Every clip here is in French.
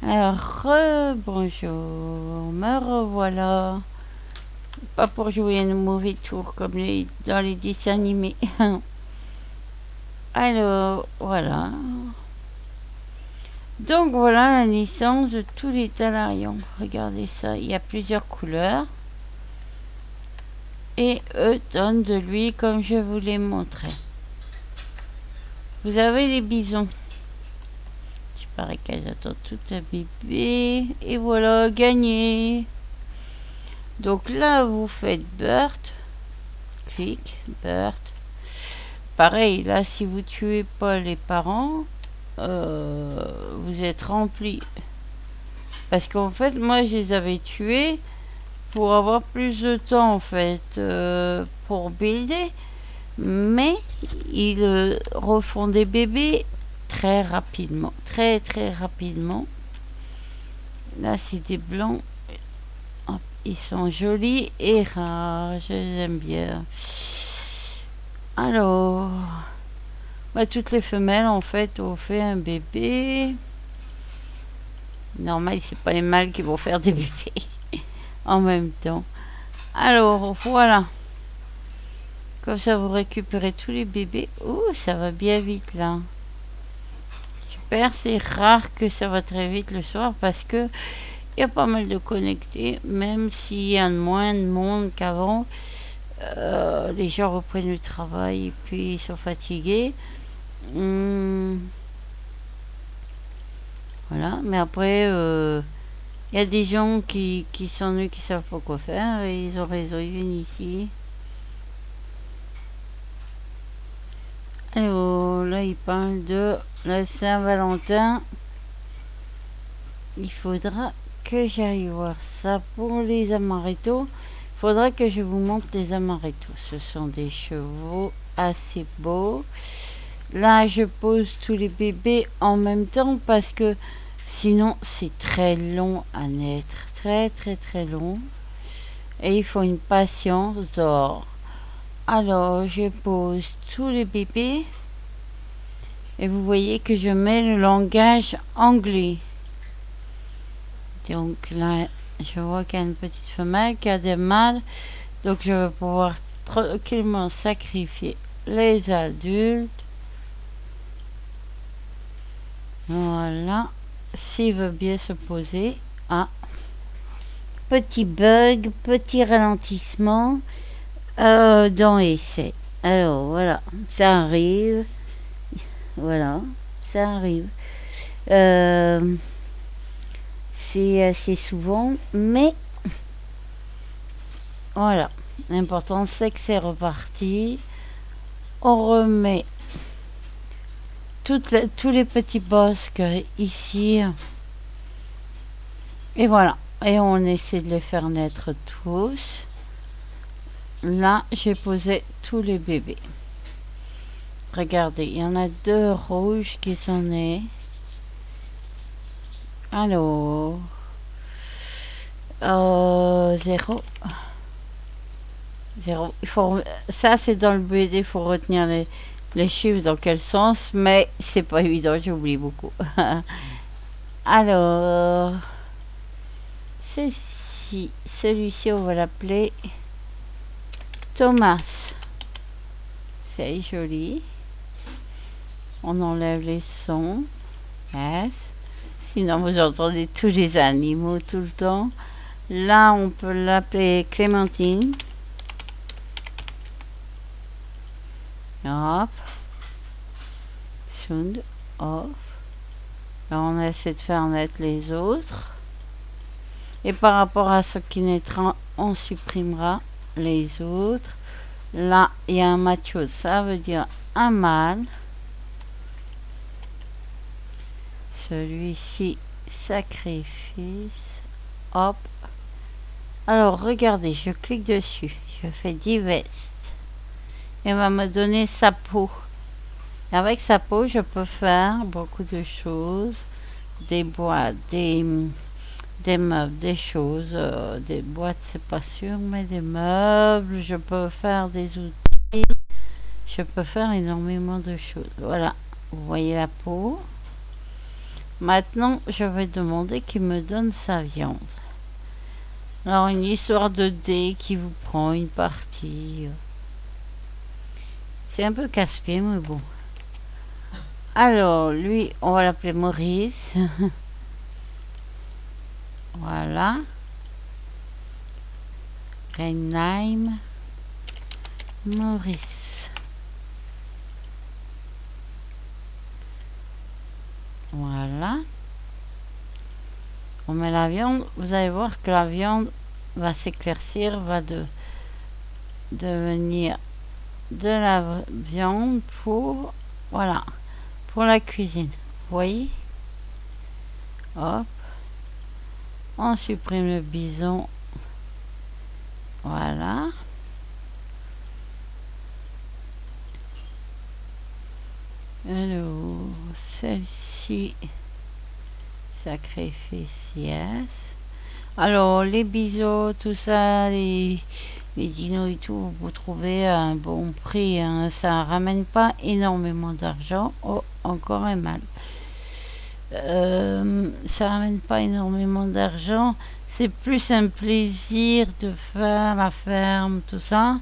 Alors, bonjour, me revoilà. Pas pour jouer un mauvais tour comme dans les dessins animés. Alors, voilà. Donc voilà la naissance de tous les Talarions. Regardez ça, il y a plusieurs couleurs. Et eux donnent de lui comme je vous l'ai montré. Vous avez les bisons. Je parais qu'elles attendent tout un bébé. Et voilà, gagné. Donc là, vous faites Birth. Clic, Birth. Pareil, là, si vous tuez pas les parents, vous êtes rempli. Parce qu'en fait, moi, je les avais tués pour avoir plus de temps, en fait, pour builder. Mais ils refont des bébés très rapidement. Très, très rapidement. Là, c'est des blancs. Hop, ils sont jolis et rares. Je les aime bien. Alors, bah, toutes les femelles en fait ont fait un bébé. Normal, c'est pas les mâles qui vont faire des bébés en même temps. Alors voilà, comme ça vous récupérez tous les bébés. Ouh, ça va bien vite là. Super, c'est rare que ça va très vite le soir parce que il y a pas mal de connectés, même s'il y a moins de monde qu'avant. Les gens reprennent le travail et puis ils sont fatigués. Voilà, mais après, y a des gens qui s'ennuient, qui savent pas quoi faire, et ils ont raison, ils viennent ici. Alors, là, il parle de la Saint-Valentin. Il faudra que j'aille voir ça pour les amarettos. Il faudra que je vous montre les amarettos. Ce sont des chevaux assez beaux. Là, je pose tous les bébés en même temps parce que sinon, c'est très long à naître. Très, très, très long. Et il faut une patience d'or. Alors, je pose tous les bébés. Et vous voyez que je mets le langage anglais. Donc là, je vois qu'il y a une petite femelle qui a des mâles. Donc, je vais pouvoir tranquillement sacrifier les adultes. Voilà. S'il veut bien se poser. Ah. Petit bug, petit ralentissement dans essai. Alors voilà, ça arrive. Voilà, ça arrive. C'est assez souvent, mais voilà. L'important c'est que c'est reparti. On remet tous les petits bosques ici. Et voilà. Et on essaie de les faire naître tous. Là, j'ai posé tous les bébés. Regardez, il y en a 2 rouges qui sont nés. Alors, 0. 0. Ça, c'est dans le BD, il faut retenir les chiffres dans quel sens, mais c'est pas évident, j'oublie beaucoup. Alors, celui-ci, on va l'appeler Thomas. C'est joli. On enlève les sons. Yes. Sinon, vous entendez tous les animaux tout le temps. Là, on peut l'appeler Clémentine. Hop. Sound. Off. Là, on essaie de faire naître les autres. Et par rapport à ce qui naîtra, on supprimera les autres. Là, il y a un macho. Ça veut dire un mâle. Celui-ci, sacrifice. Hop. Alors, regardez, je clique dessus. Je fais divest. Il va me donner sa peau. Et avec sa peau, je peux faire beaucoup de choses. Des boîtes, des meubles, des choses. Des boîtes, c'est pas sûr, mais des meubles. Je peux faire des outils. Je peux faire énormément de choses. Voilà. Vous voyez la peau. Maintenant, je vais demander qu'il me donne sa viande. Alors, une histoire de dés qui vous prend une partie. C'est un peu casse-pied, mais bon. Alors, lui, on va l'appeler Maurice. Voilà. Reinheim. Maurice. Voilà. On met la viande. Vous allez voir que la viande va s'éclaircir, va devenir de la viande pour... Voilà. Pour la cuisine. Vous voyez? Hop. On supprime le bison. Voilà. Alors, celle-ci, sacrifice, yes. Alors, les biseaux, tout ça, les dinos et tout, vous trouvez à un bon prix. Hein. Ça ramène pas énormément d'argent. Oh, encore un mal. Ça ramène pas énormément d'argent. C'est plus un plaisir de faire la ferme, tout ça.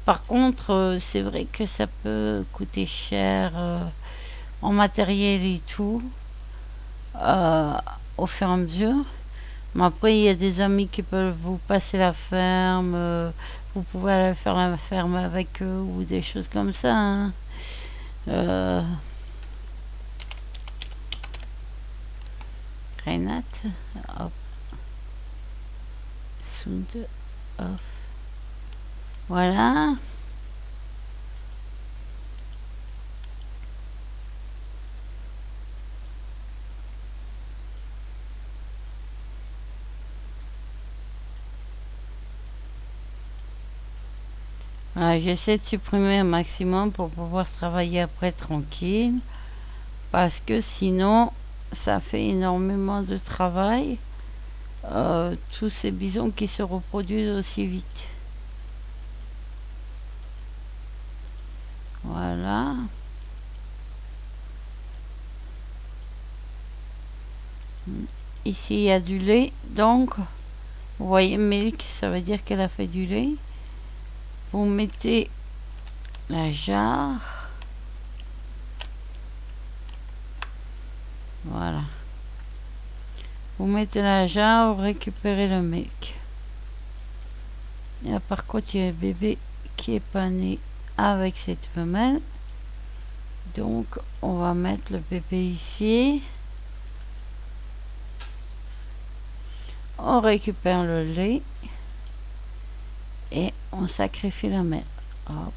Par contre, c'est vrai que ça peut coûter cher en matériel et tout, au fur et à mesure. Mais après, il y a des amis qui peuvent vous passer la ferme, vous pouvez aller faire la ferme avec eux ou des choses comme ça. Hein. Renate, hop, Sound off. Voilà. Voilà, j'essaie de supprimer un maximum pour pouvoir travailler après tranquille. Parce que sinon, ça fait énormément de travail. Tous ces bisons qui se reproduisent aussi vite. Voilà. Ici, il y a du lait. Donc, vous voyez, milk, ça veut dire qu'elle a fait du lait. Vous mettez la jarre. Voilà. Vous mettez la jarre, vous récupérez le milk. Et là, par contre, il y a un bébé qui est pas né avec cette femelle. Donc, on va mettre le bébé ici. On récupère le lait. Et on sacrifie la mère. Hop.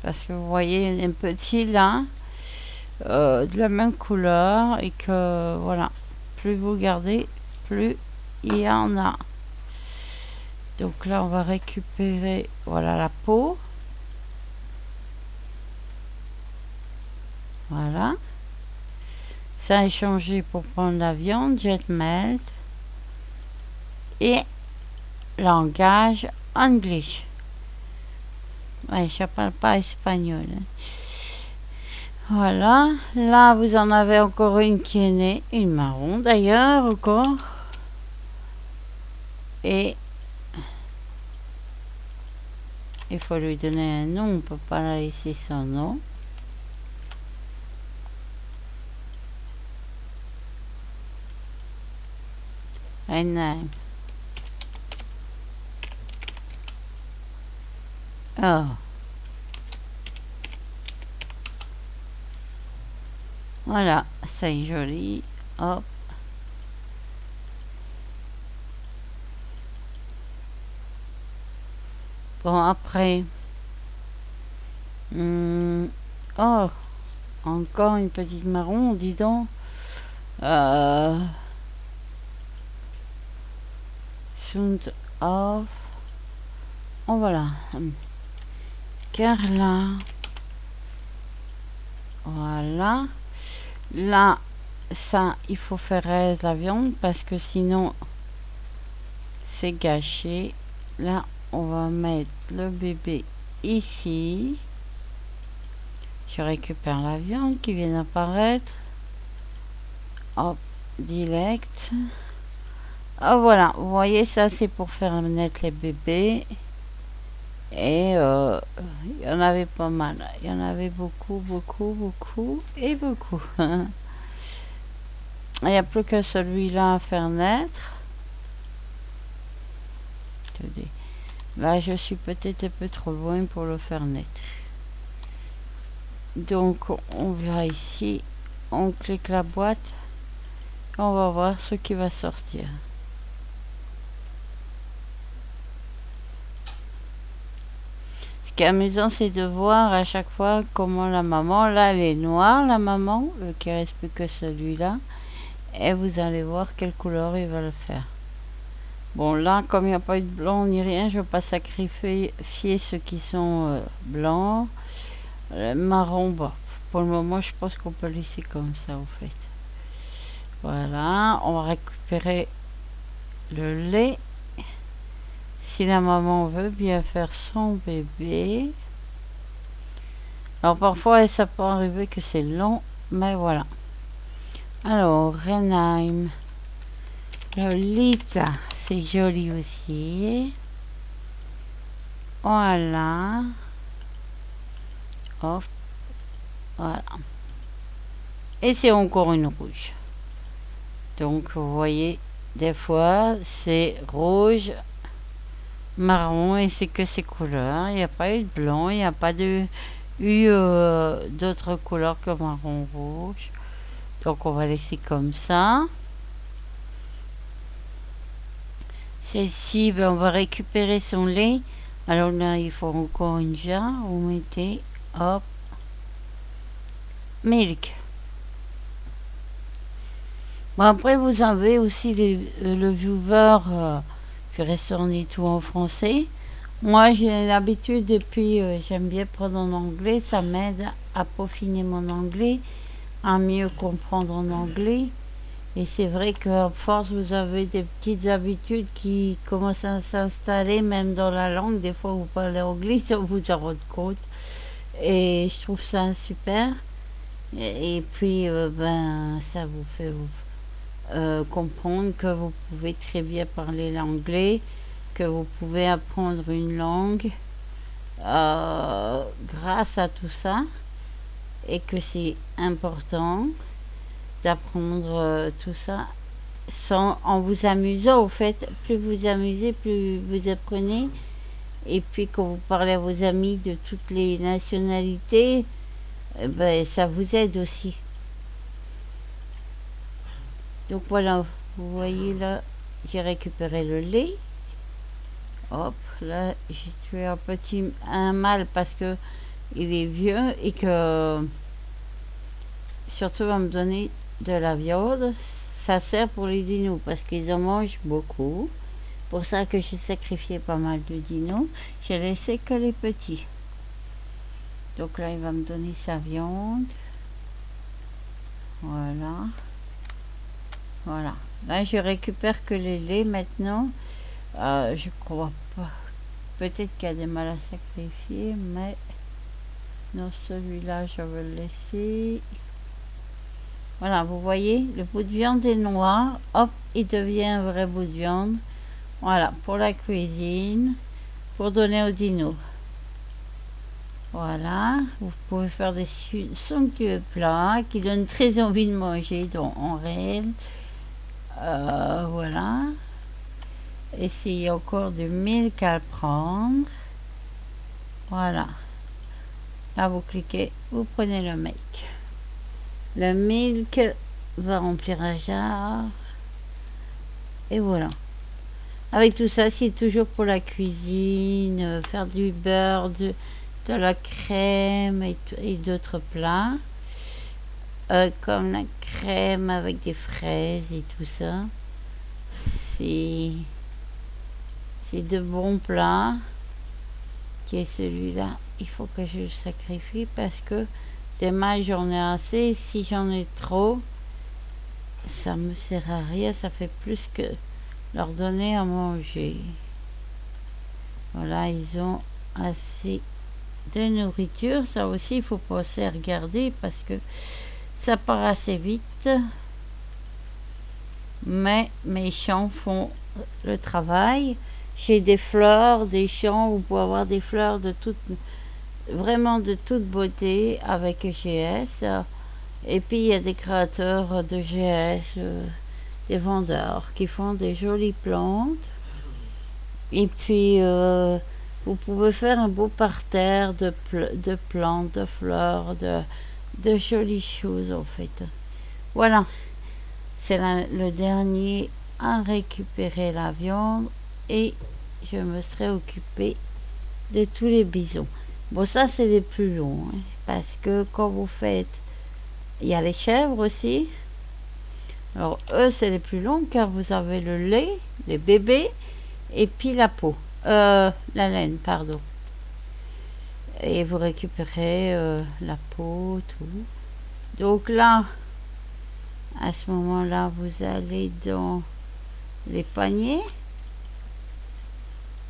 Parce que vous voyez, il y a un petit là. De la même couleur. Et que, voilà. Plus vous gardez, plus il y en a. Donc là, on va récupérer, voilà, la peau. Voilà. Ça est changé pour prendre la viande, jet melt. Et langage anglais. Ouais, je parle pas espagnol. Voilà. Là, vous en avez encore une qui est née. Une marron d'ailleurs, encore. Et il faut lui donner un nom. On ne peut pas la laisser sans nom. Reinheim. Oh. Voilà, c'est joli. Hop. Bon, après. Oh, encore une petite marron, dis donc. Sound off. Oh, voilà. Carla. Voilà. Là, ça, il faut faire la viande parce que sinon, c'est gâché. Là, on va mettre le bébé ici. Je récupère la viande qui vient d'apparaître. hop, direct. Ah voilà, vous voyez, ça c'est pour faire naître les bébés. Et il y en avait pas mal. Il y en avait beaucoup, beaucoup, beaucoup et beaucoup. Il n'y a plus que celui-là à faire naître. Attendez. Là, je suis peut-être un peu trop loin pour le faire naître. Donc, on verra ici. On clique la boîte. On va voir ce qui va sortir. Ce qui est amusant, c'est de voir à chaque fois comment la maman, là elle est noire, la maman, qui reste plus que celui-là, et vous allez voir quelle couleur il va le faire. Bon là, comme il n'y a pas eu de blanc ni rien, je ne vais pas sacrifier ceux qui sont blancs. Marron, bah, pour le moment, je pense qu'on peut laisser comme ça, au fait. Voilà, on va récupérer le lait. Si la maman veut bien faire son bébé. Alors parfois ça peut arriver que c'est long, mais voilà. Alors, Renheim. Lolita, c'est joli aussi. Voilà. Hop. Voilà. Et c'est encore une rouge. Donc vous voyez, des fois c'est rouge, marron et c'est que ces couleurs. Il n'y a pas eu de blanc, il n'y a pas eu d'autres couleurs que marron rouge. Donc on va laisser comme ça. Celle-ci, ben, on va récupérer son lait. Alors là, il faut encore une jarre. Vous mettez, hop, milk. Bon, après, vous avez aussi le viewer qui restaurne tout en français. Moi, j'ai l'habitude, et puis j'aime bien prendre en anglais. Ça m'aide à peaufiner mon anglais, à mieux comprendre en anglais. Et c'est vrai qu'à force, vous avez des petites habitudes qui commencent à s'installer, même dans la langue. Des fois, vous parlez anglais sans vous en rendre compte. Et je trouve ça super. Et puis, ben, ça vous fait comprendre que vous pouvez très bien parler l'anglais, que vous pouvez apprendre une langue grâce à tout ça. Et que c'est important d'apprendre tout ça en vous amusant. Au fait, plus vous amusez, plus vous apprenez. Et puis quand vous parlez à vos amis de toutes les nationalités, ben, ça vous aide aussi. Donc voilà, vous voyez là, j'ai récupéré le lait. Hop, là j'ai tué un mâle parce que il est vieux et que surtout va me donner de la viande. Ça sert pour les dinos parce qu'ils en mangent beaucoup. Pour ça que j'ai sacrifié pas mal de dinos. J'ai laissé que les petits. Donc là, il va me donner sa viande. Voilà. Voilà. Là, je récupère que les laits maintenant. Je crois pas. Peut-être qu'il y a des mâles à sacrifier, mais non, celui-là, je vais le laisser. Voilà, vous voyez, le bout de viande est noir. Hop, il devient un vrai bout de viande. Voilà, pour la cuisine, pour donner aux dinos. Voilà, vous pouvez faire des somptueux plats qui donnent très envie de manger donc en réel. Voilà. Et s'il y a encore du milk à prendre, voilà. Là, vous cliquez, vous prenez le milk. Le milk va remplir un jarre. Et voilà. Avec tout ça, c'est toujours pour la cuisine, faire du beurre, de la crème et d'autres plats. Comme la crème avec des fraises et tout ça. C'est de bons plats. Qui est celui-là. Il faut que je le sacrifie parce que des mâles j'en ai assez. Si j'en ai trop, ça me sert à rien. Ça fait plus que leur donner à manger. Voilà, ils ont assez de nourriture. Ça aussi, il faut penser à regarder parce que ça part assez vite. mais mes champs font le travail. J'ai des fleurs, des champs, vous pouvez avoir des fleurs de toute, vraiment de toute beauté avec GS. Et puis il y a des créateurs de GS, des vendeurs qui font des jolies plantes. Et puis vous pouvez faire un beau parterre de plantes, de fleurs, de jolies choses en fait. Voilà, c'est le dernier à récupérer la viande et je me serai occupée de tous les bisons. Bon, ça c'est les plus longs, hein, parce que quand vous faites, il y a les chèvres aussi. Alors eux c'est les plus longs car vous avez le lait, les bébés et puis la peau, la laine, pardon. Et vous récupérez la peau, tout. Donc là, à ce moment-là, vous allez dans les paniers.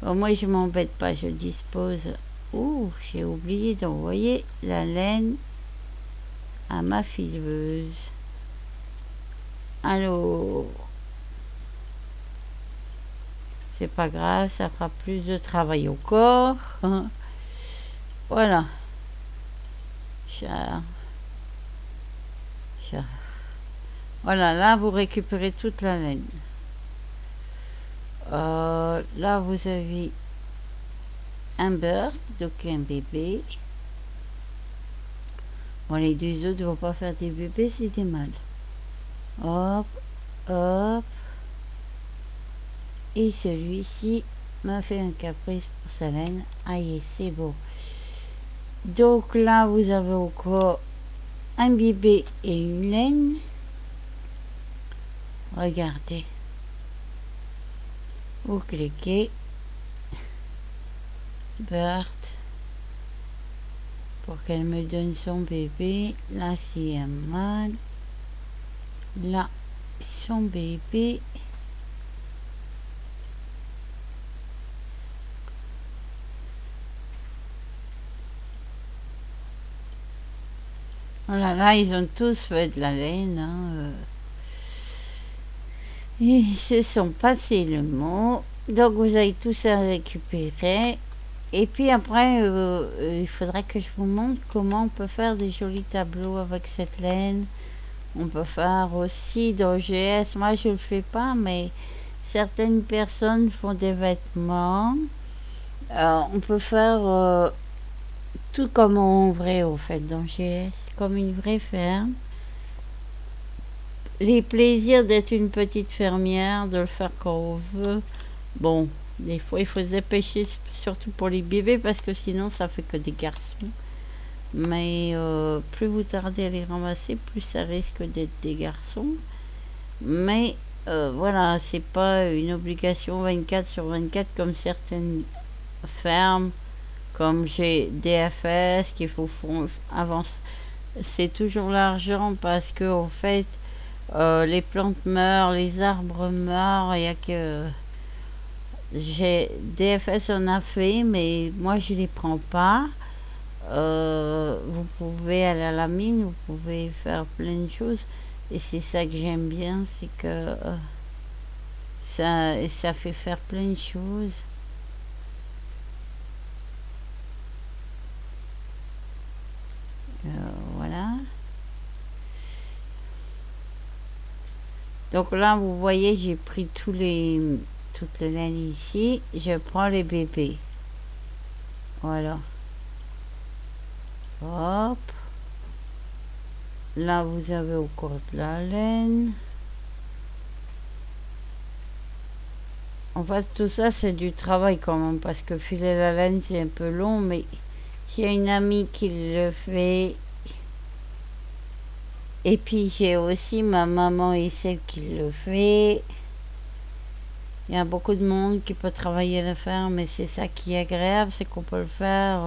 Bon, moi, je m'embête pas, je dispose. Ouh, j'ai oublié d'envoyer la laine à ma fileuse. Alors, c'est pas grave, ça fera plus de travail au corps. Voilà. Chat. Chat. Voilà, là, vous récupérez toute la laine. Là, vous avez un bird, donc un bébé. Bon, les deux autres ne vont pas faire des bébés, c'est des mâles. Hop, hop. Et celui-ci m'a fait un caprice pour sa laine. Aïe, c'est beau. Donc là, vous avez encore un bébé et une laine. Regardez. Vous cliquez. Bird. Pour qu'elle me donne son bébé. Là, c'est un mâle. Là, son bébé. Voilà, là, ils ont tous fait de la laine. Hein. Ils se sont passés le mot. Donc, vous avez tout ça récupéré. Et puis après, il faudrait que je vous montre comment on peut faire des jolis tableaux avec cette laine. On peut faire aussi dans GS. Moi, je le fais pas, mais certaines personnes font des vêtements. On peut faire tout comme en vrai, au fait, dans GS, comme une vraie ferme. Les plaisirs d'être une petite fermière, de le faire quand on veut. Bon, des fois, il faut se dépêcher, surtout pour les bébés, parce que sinon, ça fait que des garçons. Mais plus vous tardez à les ramasser, plus ça risque d'être des garçons. Mais voilà, c'est pas une obligation 24/24 comme certaines fermes, comme j'ai DFS, qu'il faut avancer. C'est toujours l'argent parce que en fait, les plantes meurent, les arbres meurent. Il y a que j'ai DFS en a fait, mais moi je les prends pas. Vous pouvez aller à la mine, vous pouvez faire plein de choses. Et c'est ça que j'aime bien, c'est que ça fait faire plein de choses. Voilà. Donc là, vous voyez, j'ai pris toutes les laines ici. Je prends les bébés. Voilà. Hop. Là, vous avez encore de la laine. En fait, tout ça, c'est du travail quand même, parce que filer la laine, c'est un peu long, mais j'ai une amie qui le fait. Et puis, j'ai aussi ma maman et celle qui le fait. Il y a beaucoup de monde qui peut travailler à la ferme, mais c'est ça qui est agréable, c'est qu'on peut le faire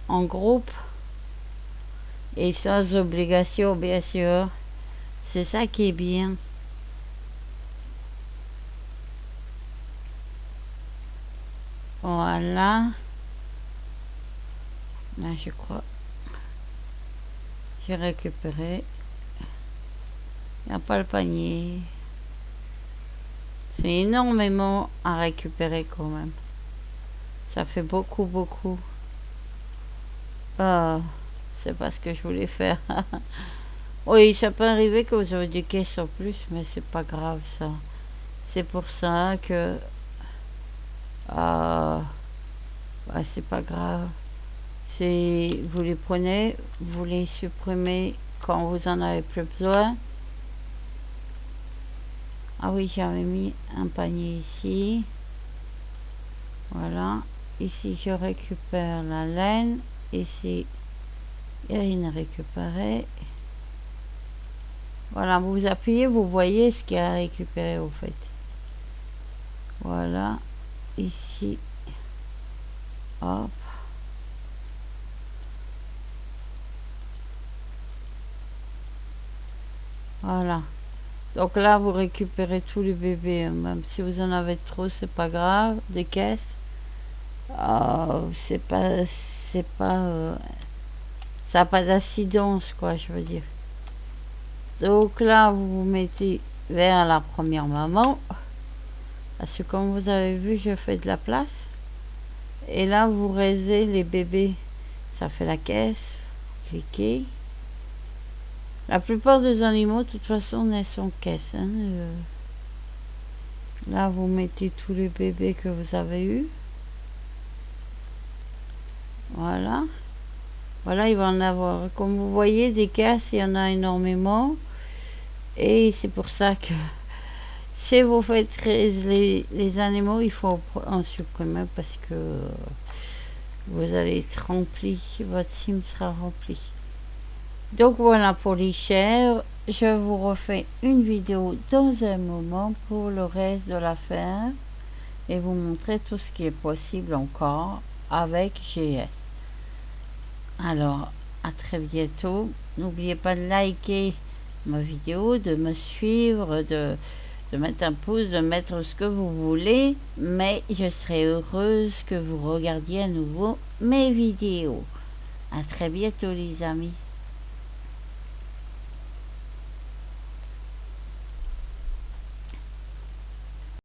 en groupe et sans obligation, bien sûr. C'est ça qui est bien. Voilà. Là, je crois. J'ai récupéré. Il n'y a pas le panier. C'est énormément à récupérer quand même. Ça fait beaucoup. Ah, c'est pas ce que je voulais faire. Oui, ça peut arriver que vous avez des caisses en plus, mais c'est pas grave ça. C'est pour ça que... Ah, bah, c'est pas grave. Vous les prenez, vous les supprimez quand vous en avez plus besoin. Ah oui, j'avais mis un panier ici. Voilà. Ici, je récupère la laine. Ici, il n'y a rien à récupérer. Voilà, vous appuyez, vous voyez ce qu'il y a à récupérer au fait. Voilà. Ici. Hop. Voilà. Donc là, vous récupérez tous les bébés. Même si vous en avez trop, c'est pas grave. Des caisses. C'est pas... C'est pas... ça n'a pas d'incidence, quoi, je veux dire. Donc là, vous vous mettez vers la première maman. Parce que comme vous avez vu, je fais de la place. Et là, vous raisez les bébés. Ça fait la caisse. Cliquez. La plupart des animaux, de toute façon, elles sont caisses. Hein. Là, vous mettez tous les bébés que vous avez eus. Voilà. Voilà, il va en avoir. Comme vous voyez, des caisses, il y en a énormément. Et c'est pour ça que si vous faites les animaux, il faut en supprimer parce que vous allez être rempli. Votre sim sera rempli. Donc voilà pour les chèvres. Je vous refais une vidéo dans un moment pour le reste de la ferme et vous montrer tout ce qui est possible encore avec GS. Alors, à très bientôt. N'oubliez pas de liker ma vidéo, de me suivre, de mettre un pouce, de mettre ce que vous voulez. Mais je serai heureuse que vous regardiez à nouveau mes vidéos. À très bientôt les amis.